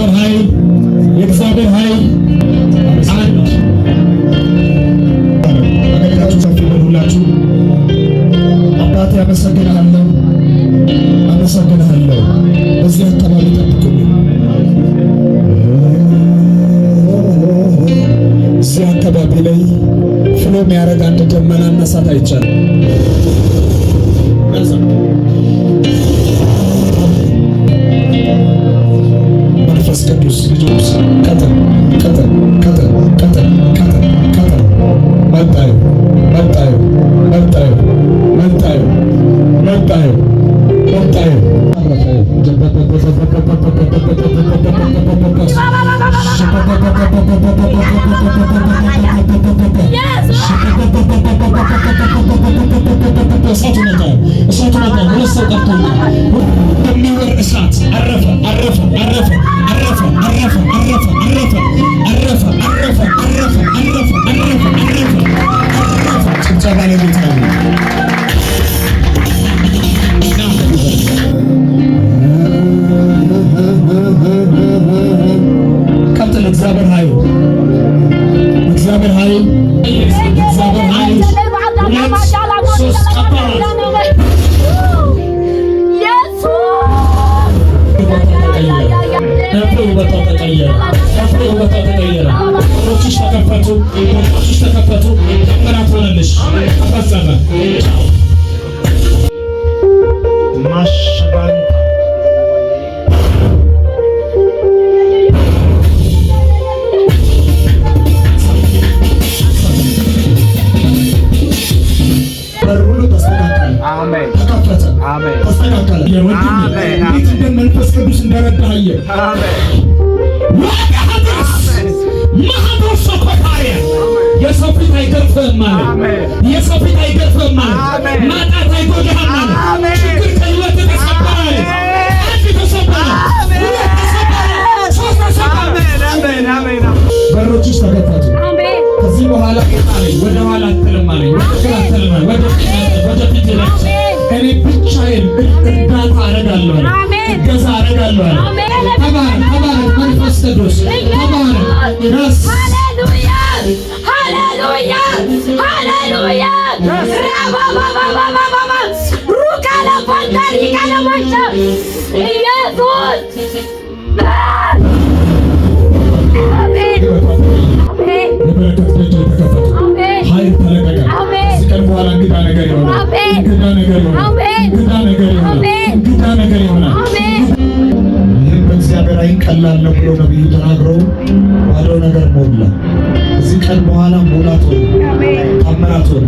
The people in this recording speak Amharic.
የእግዚአብሔር ኃይል አንድ አገልጋዮች ሰፊ በሉላችሁ። አባቴ አመሰግንሃለሁ። በዚህ አካባቢ ጠብቁልኝ። እዚህ አካባቢ ላይ ፍሎ የሚያደርግ አንድ ደመና እና እሳት አይቻልም። መንፈስ ቅዱስ ልጆች ቀጥል እሳት አረፈ። ጭብጨባ ለጌታ ነው። ቀጥል። እግዚአብሔር ኃይል ተቀየረ። በሮችሽ ተከፈቱ። ተአምራት ሆነልሽ፣ ተፈጸመ። ማሽባን በሩሉ ተስተካከለ። አሜን። ተከፈተ። አሜን። ተስተካከለ። እንዴት መንፈስ ቅዱስ እንደረዳህ የሰው ፊት አይገርፍህም ማለት የሰው ፊት አይገርፍህም ማለት ማጣት አይጎዳህም ማለት ችግር ከህይወት ተሰበረ። አንድ ተሰበረ፣ ሶስት ተሰበረ። በሮችሽ ተከፈቱ። ከዚህ በኋላ ወደ ኋላ አትልም አለኝ፣ ወደ ፊት እኔ ብቻዬን እርዳታ አደርጋለሁ፣ እገዛ አደርጋለሁ። ተባረክ መንፈስ ቅዱስ ተባረክ። ሃሌሉያ ሩካላ ፋንታሪ ካለማሻ ኢየሱስ ኃይል ተለቀቀ። ከዚህ ቀን በኋላ እንግዳ ነገር ይሆናል። ይህም በእግዚአብሔር ዓይን ቀላል ነው ብሎ ነቢዩ ተናግሮ ባዶ ነገር ሞላ። ከዚህ ቀን በኋላ ሙላት ሆነ፣ ታምራት ሆነ።